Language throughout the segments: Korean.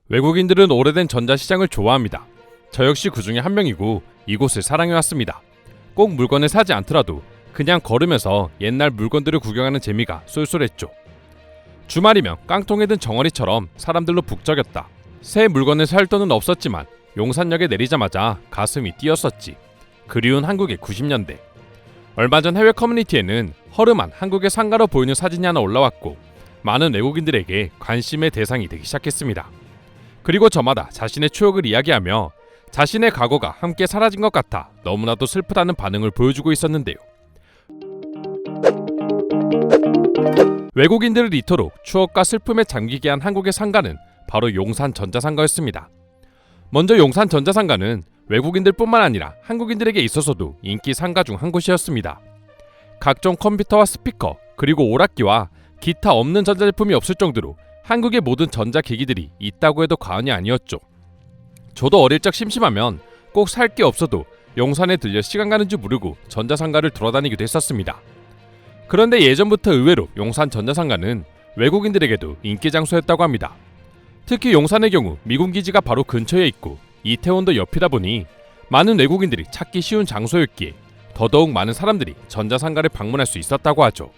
외국인들은 오래된 전자시장을 좋아합니다. 저 역시 그 중에 한 명이고 이곳을 사랑해왔습니다. 꼭 물건을 사지 않더라도 그냥 걸으면서 옛날 물건들을 구경하는 재미가 쏠쏠했죠. 주말이면 깡통에 든 정어리처럼 사람들로 북적였다. 새 물건을 살 돈은 없었지만 용산역에 내리자마자 가슴이 뛰었었지. 그리운 한국의 90년대. 얼마 전 해외 커뮤니티에는 허름한 한국의 상가로 보이는 사진이 하나 올라왔고 많은 외국인들에게 관심의 대상이 되기 시작했습니다. 그리고 저마다 자신의 추억을 이야기하며 자신의 과거가 함께 사라진 것 같아 너무나도 슬프다는 반응을 보여주고 있었는데요. 외국인들을 이토록 추억과 슬픔에 잠기게 한 한국의 상가는 바로 용산 전자상가였습니다. 먼저 용산 전자상가는 외국인들뿐만 아니라 한국인들에게 있어서도 인기 상가 중 한 곳이었습니다. 각종 컴퓨터와 스피커 그리고 오락기와 기타 없는 전자제품이 없을 정도로 한국의 모든 전자기기들이 있다고 해도 과언이 아니었죠. 저도 어릴 적 심심하면 꼭 살 게 없어도 용산에 들려 시간 가는 줄 모르고 전자상가를 돌아다니기도 했었습니다. 그런데 예전부터 의외로 용산 전자상가는 외국인들에게도 인기 장소였다고 합니다. 특히 용산의 경우 미군 기지가 바로 근처에 있고 이태원도 옆이다 보니 많은 외국인들이 찾기 쉬운 장소였기에 더더욱 많은 사람들이 전자상가를 방문할 수 있었다고 하죠.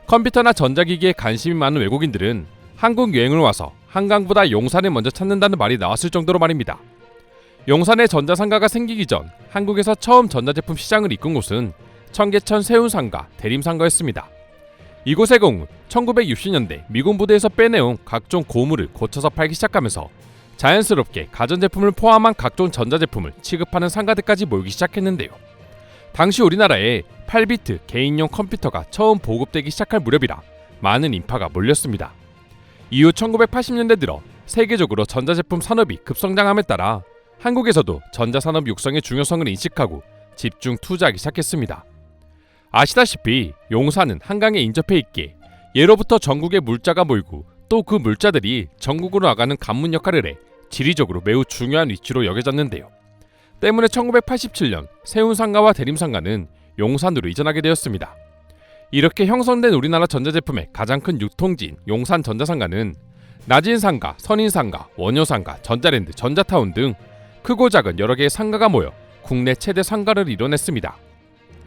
컴퓨터나 전자기기에 관심이 많은 외국인들은 한국 여행을 와서 한강보다 용산을 먼저 찾는다는 말이 나왔을 정도로 말입니다. 용산에 전자상가가 생기기 전 한국에서 처음 전자제품 시장을 이끈 곳은 청계천 세운상가, 대림상가였습니다. 이곳의 경우 1960년대 미군 부대에서 빼내온 각종 고무를 고쳐서 팔기 시작하면서 자연스럽게 가전제품을 포함한 각종 전자제품을 취급하는 상가들까지 모이기 시작했는데요. 당시 우리나라에 8비트 개인용 컴퓨터가 처음 보급되기 시작할 무렵이라 많은 인파가 몰렸습니다. 이후 1980년대 들어 세계적으로 전자제품 산업이 급성장함에 따라 한국에서도 전자산업 육성의 중요성을 인식하고 집중 투자하기 시작했습니다. 아시다시피 용산은 한강에 인접해 있기에 예로부터 전국에 물자가 모이고 또 그 물자들이 전국으로 나가는 관문 역할을 해 지리적으로 매우 중요한 위치로 여겨졌는데요. 때문에 1987년 세운상가와 대림상가는 용산으로 이전하게 되었습니다. 이렇게 형성된 우리나라 전자제품의 가장 큰 유통지인 용산 전자상가는 나진상가, 선인상가, 원효상가, 전자랜드, 전자타운 등 크고 작은 여러 개의 상가가 모여 국내 최대 상가를 이뤄냈습니다.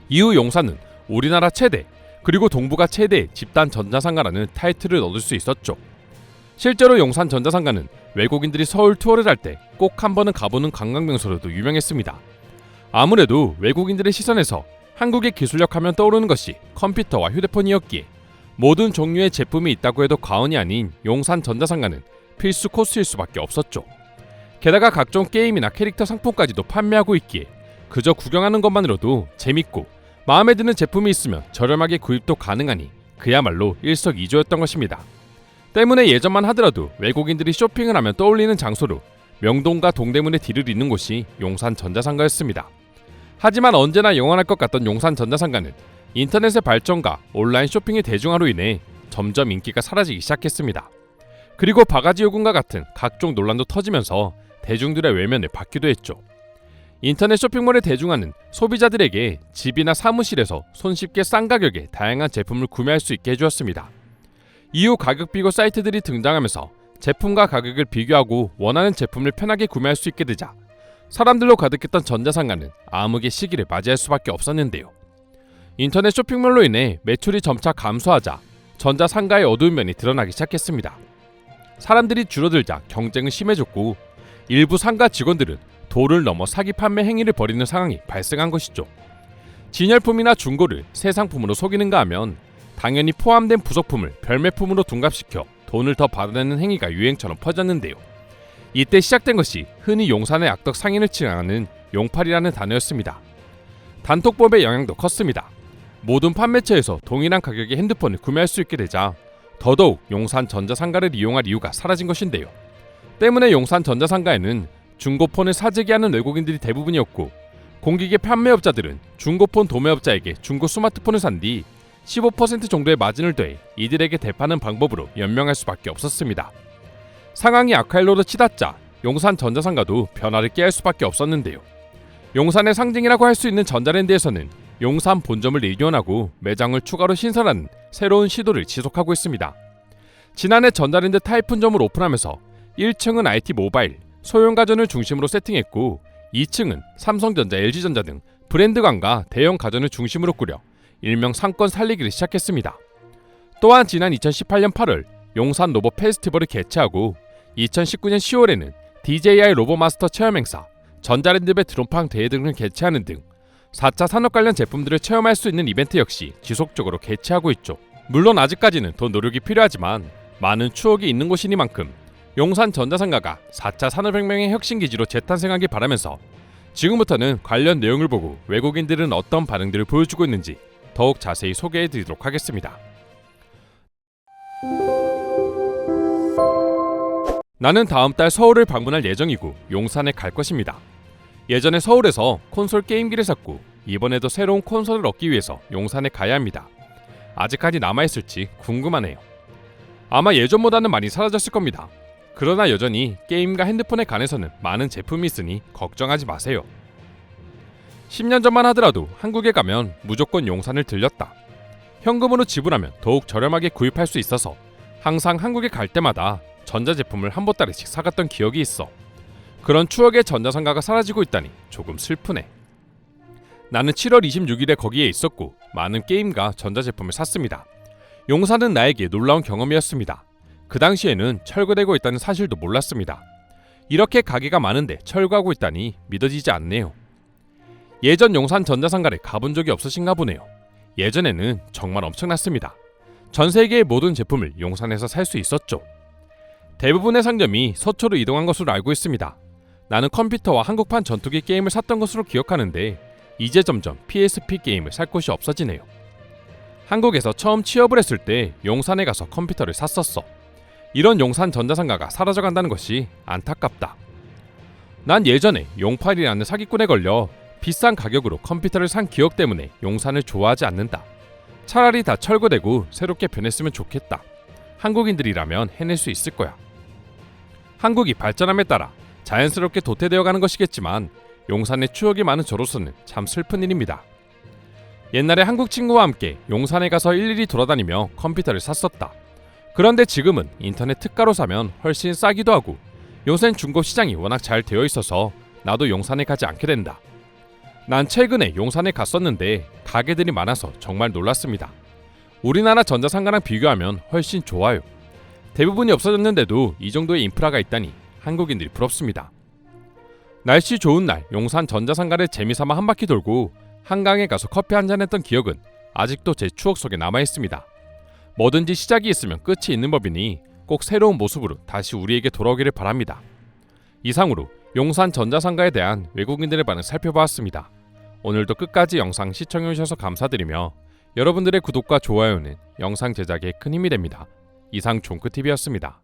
이후 용산은 우리나라 최대 그리고 동북아 최대의 집단 전자상가라는 타이틀을 얻을 수 있었죠. 실제로 용산 전자상가는 외국인들이 서울 투어를 할 때 꼭 한 번은 가보는 관광명소로도 유명했습니다. 아무래도 외국인들의 시선에서 한국의 기술력 하면 떠오르는 것이 컴퓨터와 휴대폰이었기에 모든 종류의 제품이 있다고 해도 과언이 아닌 용산 전자상가는 필수 코스일 수밖에 없었죠. 게다가 각종 게임이나 캐릭터 상품까지도 판매하고 있기에 그저 구경하는 것만으로도 재밌고 마음에 드는 제품이 있으면 저렴하게 구입도 가능하니 그야말로 일석이조였던 것입니다. 때문에 예전만 하더라도 외국인들이 쇼핑을 하면 떠올리는 장소로 명동과 동대문의 뒤를 잇는 곳이 용산 전자상가였습니다. 하지만 언제나 영원할 것 같던 용산 전자상가는 인터넷의 발전과 온라인 쇼핑의 대중화로 인해 점점 인기가 사라지기 시작했습니다. 그리고 바가지 요금과 같은 각종 논란도 터지면서 대중들의 외면을 받기도 했죠. 인터넷 쇼핑몰의 대중화는 소비자들에게 집이나 사무실에서 손쉽게 싼 가격에 다양한 제품을 구매할 수 있게 해주었습니다. 이후 가격 비교 사이트들이 등장하면서 제품과 가격을 비교하고 원하는 제품을 편하게 구매할 수 있게 되자 사람들로 가득했던 전자상가는 암흑의 시기를 맞이할 수밖에 없었는데요. 인터넷 쇼핑몰로 인해 매출이 점차 감소하자 전자상가의 어두운 면이 드러나기 시작했습니다. 사람들이 줄어들자 경쟁은 심해졌고 일부 상가 직원들은 도를 넘어 사기 판매 행위를 벌이는 상황이 발생한 것이죠. 진열품이나 중고를 새 상품으로 속이는가 하면 당연히 포함된 부속품을 별매품으로 둔갑시켜 돈을 더 받아내는 행위가 유행처럼 퍼졌는데요. 이때 시작된 것이 흔히 용산의 악덕 상인을 칭하는 용팔이라는 단어였습니다. 단톡법의 영향도 컸습니다. 모든 판매처에서 동일한 가격의 핸드폰을 구매할 수 있게 되자 더더욱 용산 전자상가를 이용할 이유가 사라진 것인데요. 때문에 용산 전자상가에는 중고폰을 사재기 하는 외국인들이 대부분이었고 공기계 판매업자들은 중고폰 도매업자에게 중고 스마트폰을 산 뒤 15% 정도의 마진을 더해 이들에게 대파는 방법으로 연명할 수밖에 없었습니다. 상황이 악화일로도 치닫자 용산 전자상가도 변화를 깨할 수밖에 없었는데요. 용산의 상징이라고 할 수 있는 전자랜드에서는 용산 본점을 리뉴얼하고 매장을 추가로 신설하는 새로운 시도를 지속하고 있습니다. 지난해 전자랜드 타이푼점을 오픈하면서 1층은 IT 모바일, 소형 가전을 중심으로 세팅했고 2층은 삼성전자, LG전자 등 브랜드관과 대형 가전을 중심으로 꾸려 일명 상권 살리기를 시작했습니다. 또한 지난 2018년 8월 용산 로봇 페스티벌을 개최하고 2019년 10월에는 DJI 로보마스터 체험행사, 전자랜드배 드론팡 대회 등을 개최하는 등 4차 산업 관련 제품들을 체험할 수 있는 이벤트 역시 지속적으로 개최하고 있죠. 물론 아직까지는 더 노력이 필요하지만 많은 추억이 있는 곳이니만큼 용산 전자상가가 4차 산업혁명의 혁신기지로 재탄생하길 바라면서 지금부터는 관련 내용을 보고 외국인들은 어떤 반응들을 보여주고 있는지 더욱 자세히 소개해드리도록 하겠습니다. 나는 다음 달 서울을 방문할 예정이고 용산에 갈 것입니다. 예전에 서울에서 콘솔 게임기를 샀고 이번에도 새로운 콘솔을 얻기 위해서 용산에 가야 합니다. 아직까지 남아있을지 궁금하네요. 아마 예전보다는 많이 사라졌을 겁니다. 그러나 여전히 게임과 핸드폰에 관해서는 많은 제품이 있으니 걱정하지 마세요. 10년 전만 하더라도 한국에 가면 무조건 용산을 들렸다. 현금으로 지불하면 더욱 저렴하게 구입할 수 있어서 항상 한국에 갈 때마다 전자제품을 한 보따리씩 사갔던 기억이 있어. 그런 추억의 전자상가가 사라지고 있다니 조금 슬프네. 나는 7월 26일에 거기에 있었고 많은 게임과 전자제품을 샀습니다. 용산은 나에게 놀라운 경험이었습니다. 그 당시에는 철거되고 있다는 사실도 몰랐습니다. 이렇게 가게가 많은데 철거하고 있다니 믿어지지 않네요. 예전 용산 전자상가를 가본 적이 없으신가 보네요. 예전에는 정말 엄청났습니다. 전 세계의 모든 제품을 용산에서 살 수 있었죠. 대부분의 상점이 서초로 이동한 것으로 알고 있습니다. 나는 컴퓨터와 한국판 전투기 게임을 샀던 것으로 기억하는데 이제 점점 PSP 게임을 살 곳이 없어지네요. 한국에서 처음 취업을 했을 때 용산에 가서 컴퓨터를 샀었어. 이런 용산 전자상가가 사라져간다는 것이 안타깝다. 난 예전에 용팔이라는 사기꾼에 걸려 비싼 가격으로 컴퓨터를 산 기억 때문에 용산을 좋아하지 않는다. 차라리 다 철거되고 새롭게 변했으면 좋겠다. 한국인들이라면 해낼 수 있을 거야. 한국이 발전함에 따라 자연스럽게 도태되어 가는 것이겠지만 용산의 추억이 많은 저로서는 참 슬픈 일입니다. 옛날에 한국 친구와 함께 용산에 가서 일일이 돌아다니며 컴퓨터를 샀었다. 그런데 지금은 인터넷 특가로 사면 훨씬 싸기도 하고 요샌 중고 시장이 워낙 잘 되어 있어서 나도 용산에 가지 않게 된다. 난 최근에 용산에 갔었는데 가게들이 많아서 정말 놀랐습니다. 우리나라 전자상가랑 비교하면 훨씬 좋아요. 대부분이 없어졌는데도 이 정도의 인프라가 있다니 한국인들이 부럽습니다. 날씨 좋은 날 용산 전자상가를 재미삼아 한 바퀴 돌고 한강에 가서 커피 한잔 했던 기억은 아직도 제 추억 속에 남아있습니다. 뭐든지 시작이 있으면 끝이 있는 법이니 꼭 새로운 모습으로 다시 우리에게 돌아오기를 바랍니다. 이상으로 용산 전자상가에 대한 외국인들의 반응 살펴보았습니다. 오늘도 끝까지 영상 시청해주셔서 감사드리며 여러분들의 구독과 좋아요는 영상 제작에 큰 힘이 됩니다. 이상 종크TV였습니다.